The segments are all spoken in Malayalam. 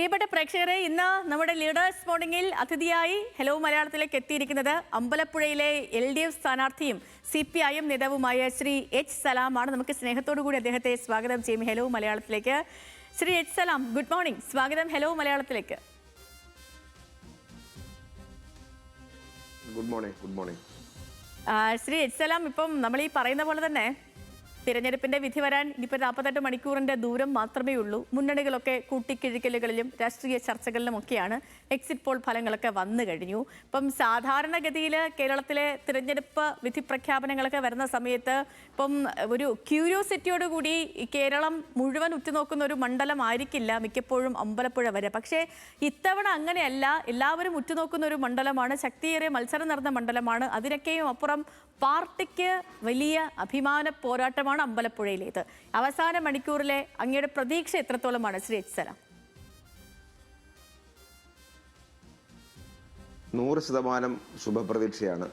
പ്രിയപ്പെട്ട പ്രേക്ഷകരെ, ഇന്ന് നമ്മുടെ ലീഡേഴ്സ് മോർണിംഗിൽ അതിഥിയായി ഹലോ മലയാളത്തിലേക്ക് എത്തിയിരിക്കുന്നത് അമ്പലപ്പുഴയിലെ LDF സ്ഥാനാർത്ഥിയും CPIM നേതാവുമായ ശ്രീ H. സലാമാണ്. നമുക്ക് സ്നേഹത്തോടു കൂടി അദ്ദേഹത്തെ സ്വാഗതം ചെയ്യും ഹലോ മലയാളത്തിലേക്ക്. ശ്രീ H. സലാം, ഗുഡ് മോർണിംഗ്, സ്വാഗതം ഹലോ മലയാളത്തിലേക്ക്. Good morning. Good morning. Shri H. സലാം, ഇപ്പം നമ്മൾ ഈ പറയുന്ന പോലെ തന്നെ തിരഞ്ഞെടുപ്പിന്റെ വിധി വരാൻ ഇനിയിപ്പോൾ 48 മണിക്കൂറിന്റെ ദൂരം മാത്രമേ ഉള്ളൂ. മുന്നണികളൊക്കെ കൂട്ടിക്കിഴിക്കലുകളിലും രാഷ്ട്രീയ ചർച്ചകളിലും ഒക്കെയാണ്. എക്സിറ്റ് പോൾ ഫലങ്ങളൊക്കെ വന്നു കഴിഞ്ഞു. ഇപ്പം സാധാരണഗതിയിൽ കേരളത്തിലെ തിരഞ്ഞെടുപ്പ് വിധി പ്രഖ്യാപനങ്ങളൊക്കെ വരുന്ന സമയത്ത് ഇപ്പം ഒരു ക്യൂരിയോസിറ്റിയോടുകൂടി കേരളം മുഴുവൻ ഉറ്റുനോക്കുന്ന ഒരു മണ്ഡലമായിരിക്കില്ല മിക്കപ്പോഴും അമ്പലപ്പുഴ വരെ. പക്ഷേ ഇത്തവണ അങ്ങനെയല്ല, എല്ലാവരും ഉറ്റുനോക്കുന്ന ഒരു മണ്ഡലമാണ്, ശക്തിയേറിയ മത്സരം നടന്ന മണ്ഡലമാണ്. അതിനൊക്കെയും അപ്പുറം പാർട്ടിക്ക് വലിയ അഭിമാന പോരാട്ടമാണ് അമ്പലപ്പുഴയിലേത്. അവസാന മണിക്കൂറിലെ അങ്ങയുടെ പ്രതീക്ഷ എത്രത്തോളമാണ് ശ്രീ H. സലാം? 100% ശുഭപ്രതീക്ഷയാണ്.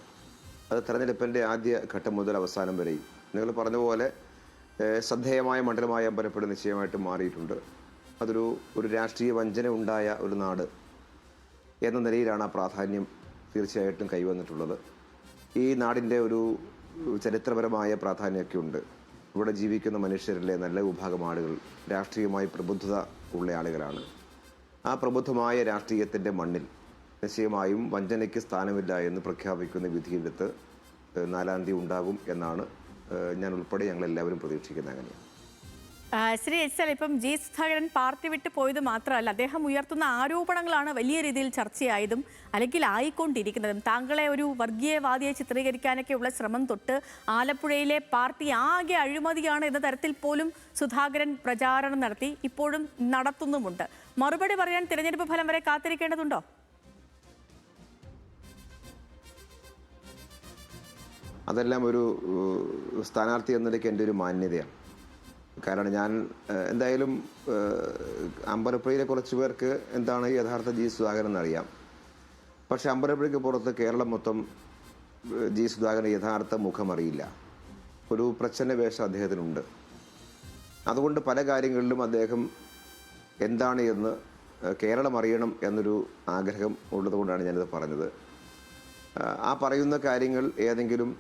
അത് തെരഞ്ഞെടുപ്പിൻ്റെ ആദ്യ ഘട്ടം മുതൽ അവസാനം വരെയും നിങ്ങൾ പറഞ്ഞ പോലെ ശ്രദ്ധേയമായ മണ്ഡലമായ അമ്പലപ്പുഴ നിശ്ചയമായിട്ട് മാറിയിട്ടുണ്ട്. ഒരു രാഷ്ട്രീയ വഞ്ചന ഉണ്ടായ ഒരു നാട് എന്ന നിലയിലാണ് ആ പ്രാധാന്യം തീർച്ചയായിട്ടും കൈവന്നിട്ടുള്ളത്. ഈ നാടിൻ്റെ ഒരു ചരിത്രപരമായ പ്രാധാന്യമൊക്കെ ഉണ്ട്. ഇവിടെ ജീവിക്കുന്ന മനുഷ്യരിലെ നല്ല വിഭാഗം ആളുകൾ രാഷ്ട്രീയമായി പ്രബുദ്ധത ഉള്ള ആളുകളാണ്. ആ പ്രബുദ്ധമായ രാഷ്ട്രീയത്തിൻ്റെ മണ്ണിൽ നിശ്ചയമായും വഞ്ചനയ്ക്ക് സ്ഥാനമില്ല എന്ന് പ്രഖ്യാപിക്കുന്ന വിധിയെടുത്ത് 4-ാം തീയതി ഉണ്ടാകും എന്നാണ് ഞാൻ ഉൾപ്പെടെ ഞങ്ങളെല്ലാവരും പ്രതീക്ഷിക്കുന്നത്. അങ്ങനെയാണ്. ശ്രീ H. സലാം, ഇപ്പം G. സുധാകരൻ പാർട്ടി വിട്ട് പോയത് മാത്രമല്ല, അദ്ദേഹം ഉയർത്തുന്ന ആരോപണങ്ങളാണ് വലിയ രീതിയിൽ ചർച്ചയായതും അല്ലെങ്കിൽ ആയിക്കൊണ്ടിരിക്കുന്നതും. താങ്കളെ ഒരു വർഗീയവാദിയെ ചിത്രീകരിക്കാനൊക്കെയുള്ള ശ്രമം തൊട്ട് ആലപ്പുഴയിലെ പാർട്ടി ആകെ അഴിമതിയാണ് എന്ന തരത്തിൽ പോലും സുധാകരൻ പ്രചാരണം നടത്തി, ഇപ്പോഴും നടത്തുന്നുമുണ്ട്. മറുപടി പറയാൻ തിരഞ്ഞെടുപ്പ് ഫലം വരെ കാത്തിരിക്കേണ്ടതുണ്ടോ? അതെല്ലാം ഒരു സ്ഥാനാർത്ഥി എന്ന നിലയ്ക്ക് എൻ്റെ ഒരു മാന്യതയാണ്. കാരണം ഞാൻ എന്തായാലും അമ്പലപ്പുഴയിലെ കുറച്ച് പേർക്ക് എന്താണ് യഥാർത്ഥ G. സുധാകരൻ എന്നറിയാം. പക്ഷെ അമ്പലപ്പുഴയ്ക്ക് പുറത്ത് കേരളം മൊത്തം G. സുധാകരൻ യഥാർത്ഥ മുഖമറിയില്ല. ഒരു പ്രച്ഛന്ന വേഷം അദ്ദേഹത്തിനുണ്ട്. അതുകൊണ്ട് പല കാര്യങ്ങളിലും അദ്ദേഹം എന്താണ് എന്ന് കേരളം അറിയണം എന്നൊരു ആഗ്രഹം ഉള്ളതുകൊണ്ടാണ് ഞാനിത് പറഞ്ഞത്. ആ പറയുന്ന കാര്യങ്ങൾ ഏതെങ്കിലും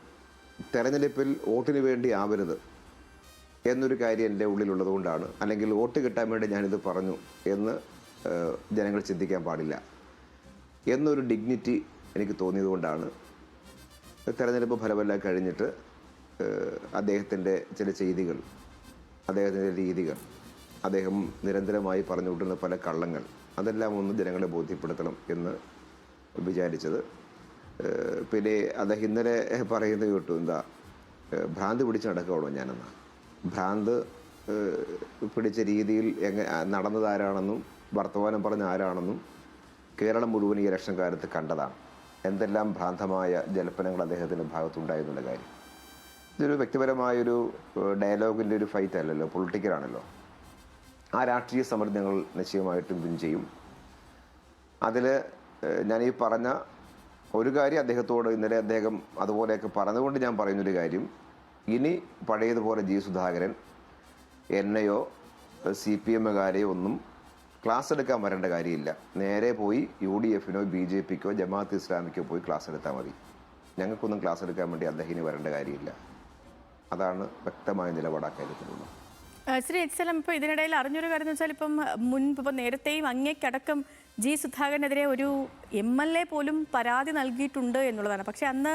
തെരഞ്ഞെടുപ്പിൽ വോട്ടിന് വേണ്ടി ആവരുത് എന്നൊരു കാര്യം എൻ്റെ ഉള്ളിലുള്ളത് കൊണ്ടാണ്. അല്ലെങ്കിൽ വോട്ട് കിട്ടാൻ വേണ്ടി ഞാനിത് പറഞ്ഞു എന്ന് ജനങ്ങൾ ചിന്തിക്കാൻ പാടില്ല എന്നൊരു ഡിഗ്നിറ്റി എനിക്ക് തോന്നിയത് കൊണ്ടാണ് തെരഞ്ഞെടുപ്പ് ഫലമെല്ലാം കഴിഞ്ഞിട്ട് അദ്ദേഹത്തിൻ്റെ ചില ചെയ്തികൾ, അദ്ദേഹത്തിൻ്റെ രീതികൾ, അദ്ദേഹം നിരന്തരമായി പറഞ്ഞുകൊണ്ടിരുന്ന പല കള്ളങ്ങൾ, അതെല്ലാം ഒന്ന് ജനങ്ങളെ ബോധ്യപ്പെടുത്തണം എന്ന് വിചാരിച്ചത്. പിന്നെ അദ്ദേഹം ഇന്നലെ പറയുന്നത് കേട്ടു, എന്താ ഭ്രാന്ത് പിടിച്ച് നടക്കുകയാണോ ഞാനെന്നാ. ഭ്രാന്ത് പിടിച്ച രീതിയിൽ നടന്നതാരാണെന്നും വർത്തമാനം പറഞ്ഞ ആരാണെന്നും കേരളം മുഴുവൻ ഈ ഇലക്ഷൻ കാലത്ത് കണ്ടതാണ്. എന്തെല്ലാം ഭ്രാന്തമായ ജൽപ്പനങ്ങൾ അദ്ദേഹത്തിൻ്റെ ഭാഗത്തുണ്ടായെന്നുള്ള കാര്യം. ഇതൊരു വ്യക്തിപരമായൊരു ഡയലോഗിൻ്റെ ഒരു ഫൈറ്റ് അല്ലല്ലോ, പൊളിറ്റിക്കലാണല്ലോ. ആ രാഷ്ട്രീയ സമ്മർദ്ദങ്ങൾ നിശ്ചയമായിട്ടും വിൻ ചെയ്യും. അതിൽ ഞാനീ പറഞ്ഞ ഒരു കാര്യം അദ്ദേഹത്തോട് ഇന്നലെ അദ്ദേഹം അതുപോലെയൊക്കെ പറഞ്ഞതുകൊണ്ട് ഞാൻ പറയുന്നൊരു കാര്യം, ഇനി പഴയതുപോലെ G. സുധാകരൻ എന്നെയോ CPM-കാരെയോ ഒന്നും ക്ലാസ് എടുക്കാൻ വരേണ്ട കാര്യമില്ല. നേരെ പോയി UDF-നോ BJP-ക്കോ ജമാഅത്ത് ഇസ്ലാമിക്കോ പോയി ക്ലാസ് എടുത്താൽ മതി. ഞങ്ങൾക്കൊന്നും ക്ലാസ് എടുക്കാൻ വേണ്ടി അദ്ദേഹത്തിന് വരേണ്ട കാര്യമില്ല. അതാണ് വ്യക്തമായ നിലപാടാക്കാര്യത്തിലുള്ളത്. ശ്രീ H. സലാം, ഇപ്പോൾ ഇതിനിടയിൽ അറിഞ്ഞൊരു കാര്യം എന്ന് വെച്ചാൽ, ഇപ്പം നേരത്തെയും അങ്ങേക്കടക്കം G. സുധാകരനെതിരെ ഒരു MLA പോലും പരാതി നൽകിയിട്ടുണ്ട് എന്നുള്ളതാണ്. പക്ഷെ അന്ന്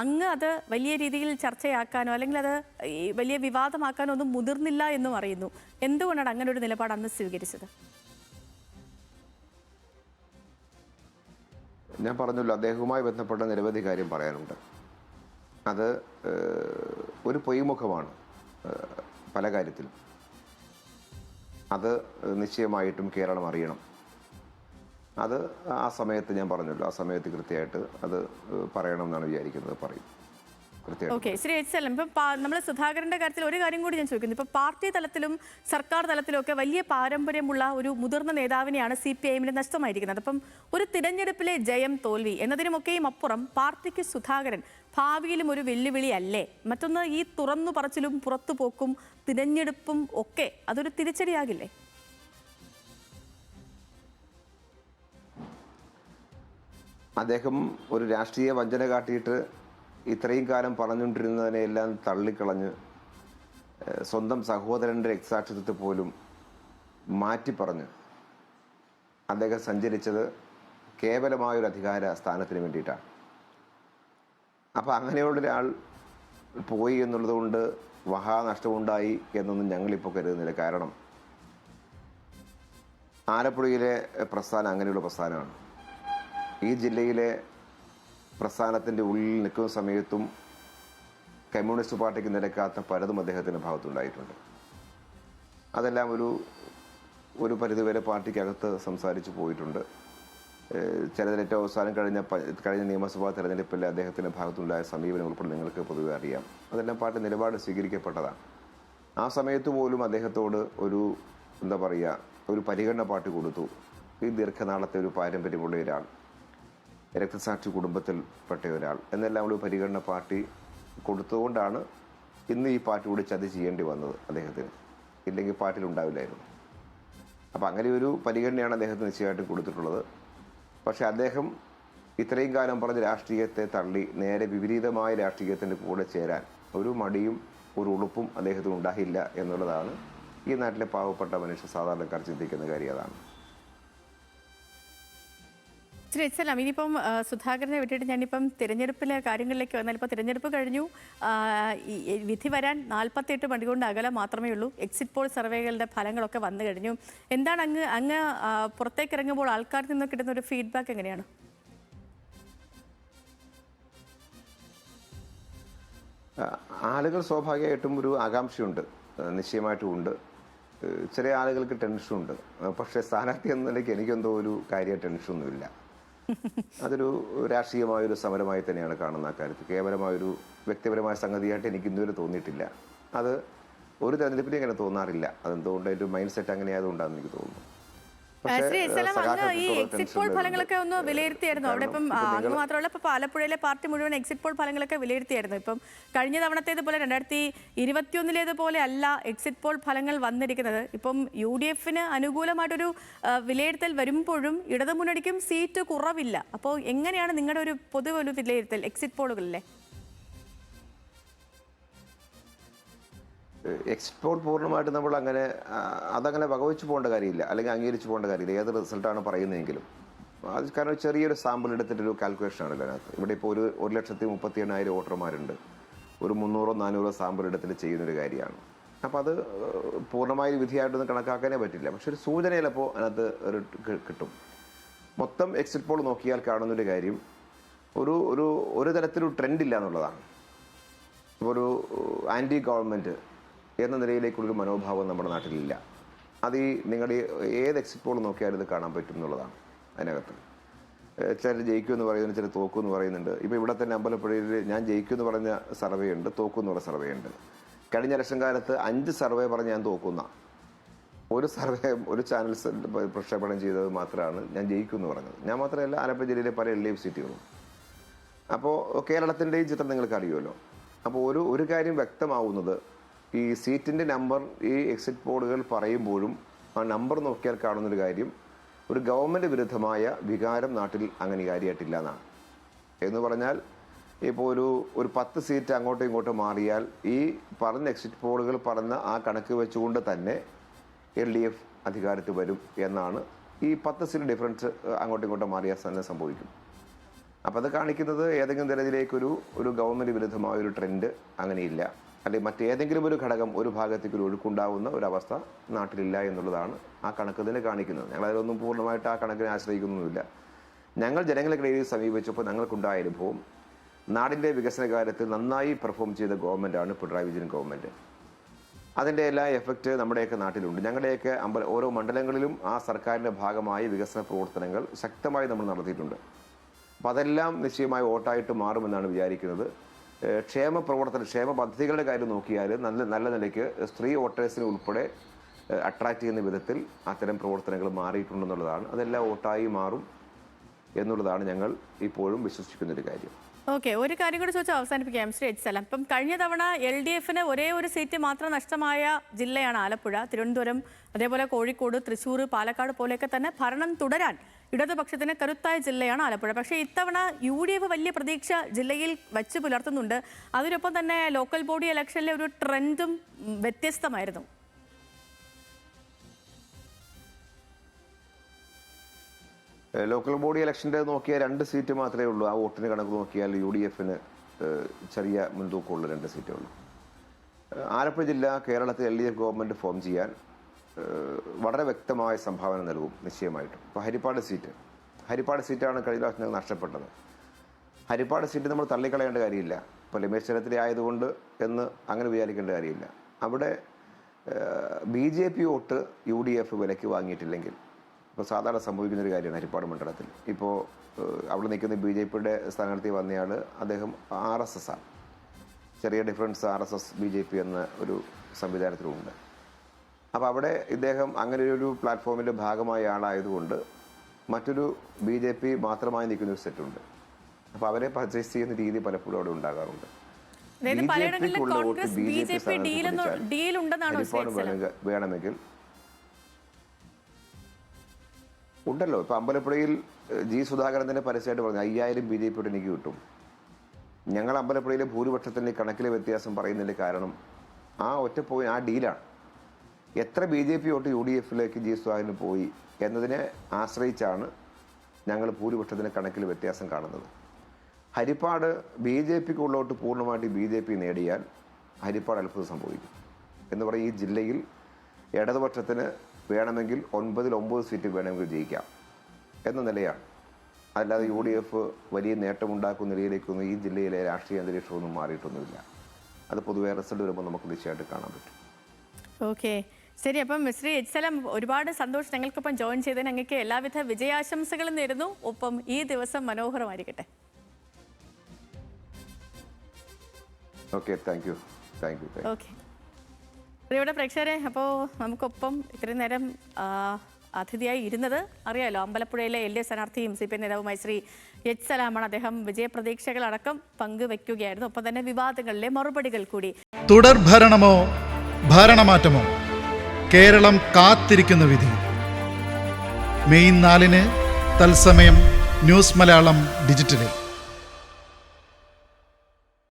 അങ്ങ് അത് വലിയ രീതിയിൽ ചർച്ചയാക്കാനോ അല്ലെങ്കിൽ അത് വലിയ വിവാദമാക്കാനോ ഒന്നും മുതിർന്നില്ല എന്നും അറിയുന്നു. എന്തുകൊണ്ടാണ് അങ്ങനെ ഒരു നിലപാട് അന്ന് സ്വീകരിച്ചത്? ഞാൻ പറഞ്ഞല്ലോ, അദ്ദേഹവുമായി ബന്ധപ്പെട്ട നിരവധി കാര്യം പറയാനുണ്ട്. അത് ഒരു പൊയ്മുഖമാണ് പല കാര്യത്തിലും. അത് നിശ്ചയമായിട്ടും കേരളം അറിയണം. അത് ആ സമയത്ത് ഞാൻ പറഞ്ഞല്ലോ, ആ സമയത്ത് കൃത്യമായിട്ട് അത് പറയണം എന്നാണ് വിചാരിക്കുന്നത്. പറയും കൃത്യമായിട്ട്. ഓക്കെ. ശ്രീ H. സലാം, ഇപ്പം നമ്മൾ സുധാകരന്റെ കാര്യത്തിൽ ഒരു കാര്യം കൂടി ഞാൻ ചോദിക്കുന്നു. ഇപ്പം പാർട്ടി തലത്തിലും സർക്കാർ തലത്തിലും ഒക്കെ വലിയ പാരമ്പര്യമുള്ള ഒരു മുതിർന്ന നേതാവിനെയാണ് CPIM-ന് നഷ്ടമായിരിക്കുന്നത്. അപ്പം ഒരു തിരഞ്ഞെടുപ്പിലെ ജയം തോൽവി എന്നതിനുമൊക്കെയും അപ്പുറം പാർട്ടിക്ക് സുധാകരൻ ഭാവിയിലും ഒരു വെല്ലുവിളി അല്ലേ? മറ്റൊന്ന്, ഈ തുറന്നു പറച്ചിലും പുറത്തുപോക്കും തിരഞ്ഞെടുപ്പും ഒക്കെ അതൊരു തിരിച്ചടിയാകില്ലേ? അദ്ദേഹം ഒരു രാഷ്ട്രീയ വഞ്ചന കാട്ടിയിട്ട് ഇത്രയും കാലം പറഞ്ഞുകൊണ്ടിരുന്നതിനെയെല്ലാം തള്ളിക്കളഞ്ഞ് സ്വന്തം സഹോദരൻ്റെ രക്തസാക്ഷിത്വത്തെ പോലും മാറ്റിപ്പറഞ്ഞ് അദ്ദേഹം സഞ്ചരിച്ചത് കേവലമായൊരു അധികാര സ്ഥാനത്തിന് വേണ്ടിയിട്ടാണ്. അപ്പം അങ്ങനെയുള്ളൊരാൾ പോയി എന്നുള്ളത് കൊണ്ട് മഹാനഷ്ടമുണ്ടായി എന്നൊന്നും ഞങ്ങളിപ്പോൾ കരുതുന്നില്ല. കാരണം ആലപ്പുഴയിലെ പ്രസ്ഥാനം അങ്ങനെയുള്ള പ്രസ്ഥാനമാണ്. ഈ ജില്ലയിലെ പ്രസ്ഥാനത്തിൻ്റെ ഉള്ളിൽ നിൽക്കുന്ന സമയത്തും കമ്മ്യൂണിസ്റ്റ് പാർട്ടിക്ക് നിരക്കാത്ത പലതും അദ്ദേഹത്തിൻ്റെ ഭാഗത്തുണ്ടായിട്ടുണ്ട്. അതെല്ലാം ഒരു പരിധിവരെ പാർട്ടിക്കകത്ത് സംസാരിച്ച് പോയിട്ടുണ്ട്. ചിലതിലേറ്റവും അവസാനം കഴിഞ്ഞ നിയമസഭാ തെരഞ്ഞെടുപ്പിൽ അദ്ദേഹത്തിൻ്റെ ഭാഗത്തുണ്ടായ സമീപനം ഉൾപ്പെടെ നിങ്ങൾക്ക് പൊതുവെ അറിയാം. അതെല്ലാം പാർട്ടി നിലപാട് സ്വീകരിക്കപ്പെട്ടതാണ്. ആ സമയത്ത് പോലും അദ്ദേഹത്തോട് ഒരു പരിഗണന പാർട്ടി കൊടുത്തു. ഈ ദീർഘനാളത്തെ ഒരു പാരമ്പര്യമുള്ള ഒരാൾ, രക്തസാക്ഷി കുടുംബത്തിൽപ്പെട്ട ഒരാൾ എന്നെല്ലാം ഒരു പരിഗണന പാർട്ടി കൊടുത്തുകൊണ്ടാണ് ഇന്ന് ഈ പാർട്ടിയോട് ചതി ചെയ്യേണ്ടി വന്നത് അദ്ദേഹത്തിന്. ഇല്ലെങ്കിൽ പാർട്ടിയിൽ ഉണ്ടാവില്ലായിരുന്നു. അപ്പം അങ്ങനെ ഒരു പരിഗണനയാണ് അദ്ദേഹത്തിന് നിശ്ചയമായിട്ടും കൊടുത്തിട്ടുള്ളത്. പക്ഷെ അദ്ദേഹം ഇത്രയും കാലം പറഞ്ഞ രാഷ്ട്രീയത്തെ തള്ളി നേരെ വിപരീതമായ രാഷ്ട്രീയത്തിൻ്റെ കൂടെ ചേരാൻ ഒരു മടിയും ഒരു ഉളുപ്പും അദ്ദേഹത്തിന് ഉണ്ടായില്ല എന്നുള്ളതാണ് ഈ നാട്ടിലെ പാവപ്പെട്ട മനുഷ്യ സാധാരണക്കാർ ചിന്തിക്കുന്ന കാര്യം. അതാണ്. ശ്രീ എച്ച്.എൽ. ഇനിയിപ്പം സുധാകരനെ വിട്ടിട്ട് ഞാനിപ്പം തിരഞ്ഞെടുപ്പിലെ കാര്യങ്ങളിലേക്ക് വന്നാൽ ഇപ്പോൾ തിരഞ്ഞെടുപ്പ് കഴിഞ്ഞു, വിധി വരാൻ 48 മണി കൊണ്ട് അകലെ മാത്രമേ ഉള്ളൂ. എക്സിറ്റ് പോൾ സർവേകളുടെ ഫലങ്ങളൊക്കെ വന്നു കഴിഞ്ഞു. എന്താണ് അങ്ങ് പുറത്തേക്ക് ഇറങ്ങുമ്പോൾ ആൾക്കാരിൽ നിന്ന് കിട്ടുന്ന ഒരു ഫീഡ്ബാക്ക് എങ്ങനെയാണ്? ആളുകൾ സ്വാഭാവികമായിട്ടും ഒരു ആകാംക്ഷയുണ്ട്, നിശ്ചയമായിട്ടും ഉണ്ട്. ചില ആളുകൾക്ക് ടെൻഷനുണ്ട്. പക്ഷേ സ്ഥാനാർത്ഥി എന്ന നിലയ്ക്ക് എനിക്കെന്തോ ഒരു കാര്യ ടെൻഷനൊന്നുമില്ല. അതൊരു രാഷ്ട്രീയമായൊരു സമരമായി തന്നെയാണ് കാണുന്ന കാര്യത്തിൽ. കേവലമായൊരു വ്യക്തിപരമായ സംഗതിയായിട്ട് എനിക്ക് ഇന്നുവരെ തോന്നിയിട്ടില്ല. അത് ഒരു തെരഞ്ഞെടുപ്പിനും അങ്ങനെ തോന്നാറില്ല. അതെന്തുകൊണ്ട് ഒരു മൈൻഡ് സെറ്റ് അങ്ങനെ ആയതുകൊണ്ടാണെന്ന് എനിക്ക് തോന്നുന്നു. ശ്രീ എച്ച്.എൽ. അങ്ങ് ഈ എക്സിറ്റ് പോൾ ഫലങ്ങളൊക്കെ ഒന്ന് വിലയിരുത്തിയായിരുന്നു. അവിടെ ഇപ്പം അങ്ങ് മാത്രമല്ല, ഇപ്പം ആലപ്പുഴയിലെ പാർട്ടി മുഴുവൻ എക്സിറ്റ് പോൾ ഫലങ്ങളൊക്കെ വിലയിരുത്തിയായിരുന്നു. ഇപ്പം കഴിഞ്ഞ തവണത്തേതുപോലെ 2021 അല്ല എക്സിറ്റ് പോൾ ഫലങ്ങൾ വന്നിരിക്കുന്നത്. ഇപ്പം UDF അനുകൂലമായിട്ടൊരു വിലയിരുത്തൽ വരുമ്പോഴും ഇടതുമുന്നണിക്കും സീറ്റ് കുറവില്ല. അപ്പോൾ എങ്ങനെയാണ് നിങ്ങളുടെ ഒരു പൊതുവൊരു വിലയിരുത്തൽ എക്സിറ്റ് പോളുകളിലെ? എക്സിറ്റ് പോൾ പൂർണ്ണമായിട്ട് നമ്മൾ അതങ്ങനെ വകവെച്ച് പോകേണ്ട കാര്യമില്ല, അല്ലെങ്കിൽ അംഗീകരിച്ച് പോകേണ്ട കാര്യമില്ല. ഏത് റിസൾട്ടാണ് പറയുന്നതെങ്കിലും അത് കാരണം ചെറിയൊരു സാമ്പിൾ എടുത്തിട്ടൊരു കാൽക്കുലേഷൻ ആണല്ലോ അതിനകത്ത്. ഇവിടെ ഇപ്പോൾ 1,38,000 വോട്ടർമാരുണ്ട്. ഒരു 300-400 സാമ്പിൾ എടുത്തിട്ട് ചെയ്യുന്നൊരു കാര്യമാണ്. അപ്പോൾ അത് പൂർണ്ണമായ വിധിയായിട്ടൊന്നും കണക്കാക്കാനേ പറ്റില്ല. പക്ഷെ ഒരു സൂചന ചിലപ്പോൾ അതിനകത്ത് കിട്ടും. മൊത്തം എക്സിറ്റ് പോൾ നോക്കിയാൽ കാണുന്നൊരു കാര്യം ഒരു തരത്തിലൊരു ട്രെൻഡ് ഇല്ല എന്നുള്ളതാണ്. ഇപ്പോൾ ഒരു ആൻറ്റി ഗവൺമെൻറ് എന്ന നിലയിലേക്കുള്ളൊരു മനോഭാവം നമ്മുടെ നാട്ടിലില്ല. അത് നിങ്ങളുടെ ഏത് എക്സിറ്റ് പോൾ നോക്കിയാലും ഇത് കാണാൻ പറ്റും എന്നുള്ളതാണ്. അതിനകത്ത് ചിലർ ജയിക്കുമെന്ന് പറയുന്നുണ്ട്, ചിലർ തോക്കുമെന്ന് പറയുന്നുണ്ട്. ഇപ്പോൾ ഇവിടെ തന്നെ അമ്പലപ്പുഴയിൽ ഞാൻ ജയിക്കുമെന്ന് പറഞ്ഞ സർവേ ഉണ്ട്, തോക്കുമെന്ന് പറഞ്ഞ സർവേ ഉണ്ട്. കഴിഞ്ഞ ഇലക്ഷൻ കാലത്ത് 5 സർവേ പറഞ്ഞ് ഞാൻ തോക്കുന്ന ഒരു സർവേ ഒരു ചാനൽ പ്രക്ഷേപണം ചെയ്തത് മാത്രമാണ് ഞാൻ ജയിക്കുമെന്ന് പറഞ്ഞത്. ഞാൻ മാത്രമല്ല, ആലപ്പുഴ ജില്ലയിലെ പല LDF സീറ്റുകളും. അപ്പോൾ കേരളത്തിൻ്റെയും ചിത്രം നിങ്ങൾക്ക് അറിയുമല്ലോ. അപ്പോൾ ഒരു കാര്യം വ്യക്തമാവുന്നത്, ഈ സീറ്റിൻ്റെ നമ്പർ ഈ എക്സിറ്റ് പോളുകൾ പറയുമ്പോഴും ആ നമ്പർ നോക്കിയാൽ കാണുന്നൊരു കാര്യം, ഒരു ഗവൺമെൻറ് വിരുദ്ധമായ വികാരം നാട്ടിൽ അങ്ങനെ കാര്യമായിട്ടില്ല എന്നാണ്. എന്ന് പറഞ്ഞാൽ ഇപ്പോൾ ഒരു 10 സീറ്റ് അങ്ങോട്ടും ഇങ്ങോട്ടും മാറിയാൽ ഈ പറഞ്ഞ എക്സിറ്റ് പോളുകൾ പറഞ്ഞ ആ കണക്ക് വെച്ചുകൊണ്ട് തന്നെ LDF അധികാരത്തിൽ വരും എന്നാണ്. ഈ 10 സീറ്റ് ഡിഫറൻസ് അങ്ങോട്ടും ഇങ്ങോട്ടും മാറിയാൽ തന്നെ സംഭവിക്കും. അപ്പോൾ അത് കാണിക്കുന്നത് ഏതെങ്കിലും തരത്തിലേക്കൊരു ഗവൺമെൻറ് വിരുദ്ധമായ ഒരു ട്രെൻഡ് അങ്ങനെയില്ല, അല്ലെങ്കിൽ മറ്റേതെങ്കിലും ഒരു ഘടകം ഒരു ഭാഗത്തേക്ക് ഒരു ഒഴുക്കുണ്ടാവുന്ന ഒരവസ്ഥ നാട്ടിലില്ല എന്നുള്ളതാണ് ആ കണക്ക് തന്നെ കാണിക്കുന്നത്. ഞങ്ങളതിലൊന്നും പൂർണ്ണമായിട്ട് ആ കണക്കിനെ ആശ്രയിക്കുന്നൊന്നുമില്ല. ഞങ്ങൾ ജനങ്ങൾക്കിടയിൽ സമീപിച്ചപ്പോൾ ഞങ്ങൾക്കുണ്ടായ അനുഭവം, നാടിൻ്റെ വികസന കാര്യത്തിൽ നന്നായി പെർഫോം ചെയ്ത ഗവൺമെൻറ്റാണ് പിണറായി വിജയൻ ഗവൺമെൻറ്. അതിൻ്റെ എല്ലാ എഫക്റ്റ് നമ്മുടെയൊക്കെ നാട്ടിലുണ്ട്. ഞങ്ങളുടെയൊക്കെ ഓരോ മണ്ഡലങ്ങളിലും ആ സർക്കാരിൻ്റെ ഭാഗമായ വികസന പ്രവർത്തനങ്ങൾ ശക്തമായി നമ്മൾ നടത്തിയിട്ടുണ്ട്. അപ്പോൾ അതെല്ലാം നിശ്ചയമായി വോട്ടായിട്ട് മാറുമെന്നാണ് വിചാരിക്കുന്നത്. ക്ഷേമ പദ്ധതികളുടെ കാര്യം നോക്കിയാൽ നല്ല നിലയ്ക്ക് സ്ത്രീ വോട്ടേഴ്സിനെ ഉൾപ്പെടെ അട്രാക്റ്റ് ചെയ്യുന്ന വിധത്തിൽ അത്തരം പ്രവർത്തനങ്ങൾ മാറിയിട്ടുണ്ടെന്നുള്ളതാണ്. അതെല്ലാം വോട്ടായി മാറും എന്നുള്ളതാണ് ഞങ്ങൾ ഇപ്പോഴും വിശ്വസിക്കുന്നൊരു കാര്യം. ഓക്കെ, ഒരു കാര്യം കൂടി ചോദിച്ചാൽ അവസാനിപ്പിക്കാം ശ്രീ എച്ച് സലാം. ഇപ്പം കഴിഞ്ഞ തവണ LDFന് ഒരേ ഒരു സീറ്റ് മാത്രം നഷ്ടമായ ജില്ലയാണ് ആലപ്പുഴ. തിരുവനന്തപുരം, അതേപോലെ കോഴിക്കോട്, തൃശ്ശൂർ, പാലക്കാട് പോലെയൊക്കെ തന്നെ ഭരണം തുടരാൻ ഇടതുപക്ഷത്തിന് കരുത്തായ ജില്ലയാണ് ആലപ്പുഴ. പക്ഷേ ഇത്തവണ UDF വലിയ പ്രതീക്ഷ ജില്ലയിൽ വച്ച് പുലർത്തുന്നുണ്ട്. അതിനൊപ്പം തന്നെ ലോക്കൽ ബോഡി ഇലക്ഷനിലെ ഒരു ട്രെൻഡും വ്യത്യസ്തമായിരുന്നു. ലോക്കൽ ബോഡി ഇലക്ഷൻ്റെ നോക്കിയാൽ 2 സീറ്റ് മാത്രമേ ഉള്ളൂ. ആ വോട്ടിന് കണക്ക് നോക്കിയാൽ UDFന് ചെറിയ മുൻതൂക്കമുള്ള 2 സീറ്റേ ഉള്ളൂ. ആലപ്പുഴ ജില്ല കേരളത്തിൽ LDF ഗവൺമെൻറ് ഫോം ചെയ്യാൻ വളരെ വ്യക്തമായ സംഭാവന നൽകും നിശ്ചയമായിട്ടും. ഇപ്പോൾ ഹരിപ്പാട് സീറ്റാണ് കഴിഞ്ഞ പ്രാവശ്യം ഞങ്ങൾ നഷ്ടപ്പെട്ടത്. ഹരിപ്പാട് സീറ്റ് നമ്മൾ തള്ളിക്കളയേണ്ട കാര്യമില്ല. ഇപ്പോൾ രമേശ് ചെന്നിത്തല ആയതുകൊണ്ട് എന്ന് അങ്ങനെ വിചാരിക്കേണ്ട കാര്യമില്ല. അവിടെ BJP വോട്ട് UDF വിലയ്ക്ക് വാങ്ങിയിട്ടില്ലെങ്കിൽ, ഇപ്പോൾ സാധാരണ സംഭവിക്കുന്നൊരു കാര്യമാണ് ഹരിപ്പാട് മണ്ഡലത്തിൽ. ഇപ്പോൾ അവിടെ നിൽക്കുന്ന BJPയുടെ സ്ഥാനാർത്ഥി വന്നയാൾ അദ്ദേഹം RSS ആണ്. ചെറിയ ഡിഫറൻസ് RSS BJP എന്ന ഒരു സംവിധാനത്തിലുണ്ട്. അപ്പോൾ അവിടെ ഇദ്ദേഹം അങ്ങനെ ഒരു പ്ലാറ്റ്ഫോമിൻ്റെ ഭാഗമായ ആളായതുകൊണ്ട് മറ്റൊരു BJP മാത്രമായി നിൽക്കുന്ന ഒരു സെറ്റുണ്ട്. അപ്പോൾ അവരെ പർച്ചേസ് ചെയ്യുന്ന രീതി പലപ്പോഴും അവിടെ ഉണ്ടാകാറുണ്ട്. വേണമെങ്കിൽ ഉണ്ടല്ലോ. ഇപ്പൊ അമ്പലപ്പുഴയിൽ G സുധാകരൻ തന്നെ പരസ്യമായിട്ട് പറഞ്ഞു 5000 BJPയോട് എനിക്ക് കിട്ടും. ഞങ്ങൾ അമ്പലപ്പുഴയിലെ ഭൂരിപക്ഷത്തിന്റെ കണക്കിലെ വ്യത്യാസം പറയുന്നതിന്റെ കാരണം ആ ഒറ്റ പോയി ആ ഡീലാണ്. എത്ര BJP വോട്ട് UDFിലേക്ക് G സുധാകരന് പോയി എന്നതിനെ ആശ്രയിച്ചാണ് ഞങ്ങൾ ഭൂരിപക്ഷത്തിന്റെ കണക്കിൽ വ്യത്യാസം കാണുന്നത്. ഹരിപ്പാട് BJPക്ക് ഉള്ളോട്ട് പൂർണ്ണമായിട്ട് BJP നേടിയാൽ ഹരിപ്പാട് അത്ഭുതം സംഭവിക്കും എന്ന് പറയും. ഈ ജില്ലയിൽ ഇടതുപക്ഷത്തിന് വേണമെങ്കിൽ 9 സീറ്റ് വേണമെങ്കിൽ ജയിക്കാം എന്ന നിലയാണ്. അല്ലാതെ UDF വലിയ നേട്ടമുണ്ടാക്കുന്ന നിലയിലേക്കൊന്നും ഈ ജില്ലയിലെ രാഷ്ട്രീയ അന്തരീക്ഷമൊന്നും മാറിയിട്ടൊന്നുമില്ല. അത് പൊതുവെ റിസൾട്ട് വരുമ്പോൾ നമുക്ക് തീർച്ചയായിട്ടും കാണാൻ പറ്റും. ഓക്കെ, ശരി. അപ്പം ശ്രീ എച്ച് സലാം, ഒരുപാട് സന്തോഷം ഞങ്ങൾക്കൊപ്പം ജോയിൻ ചെയ്തതിന്. അങ്ങേക്ക് എല്ലാവിധ വിജയാശംസകളും നേരുന്നു. ഒപ്പം ഈ ദിവസം മനോഹരമായിരിക്കട്ടെ. Okay, thank you. ഓക്കെ, പ്രിയപ്പെട്ട പ്രേക്ഷകരെ, അപ്പോൾ നമുക്കൊപ്പം ഇത്രയും നേരം അതിഥിയായി ഇരുന്നത് അറിയാലോ, അമ്പലപ്പുഴയിലെ LDF സ്ഥാനാർത്ഥിയും CPM നേതാവുമായ ശ്രീ എച്ച് സലാമാണ്. അദ്ദേഹം വിജയപ്രതീക്ഷകളടക്കം പങ്കുവെക്കുകയായിരുന്നു. ഒപ്പം തന്നെ വിവാദങ്ങളിലെ മറുപടികൾ കൂടി. തുടർ ഭരണമോ ഭരണമാറ്റമോ, കേരളം കാത്തിരിക്കുന്ന വിധി. മെയ് 4 തത്സമയം ന്യൂസ് മലയാളം ഡിജിറ്റലിൽ.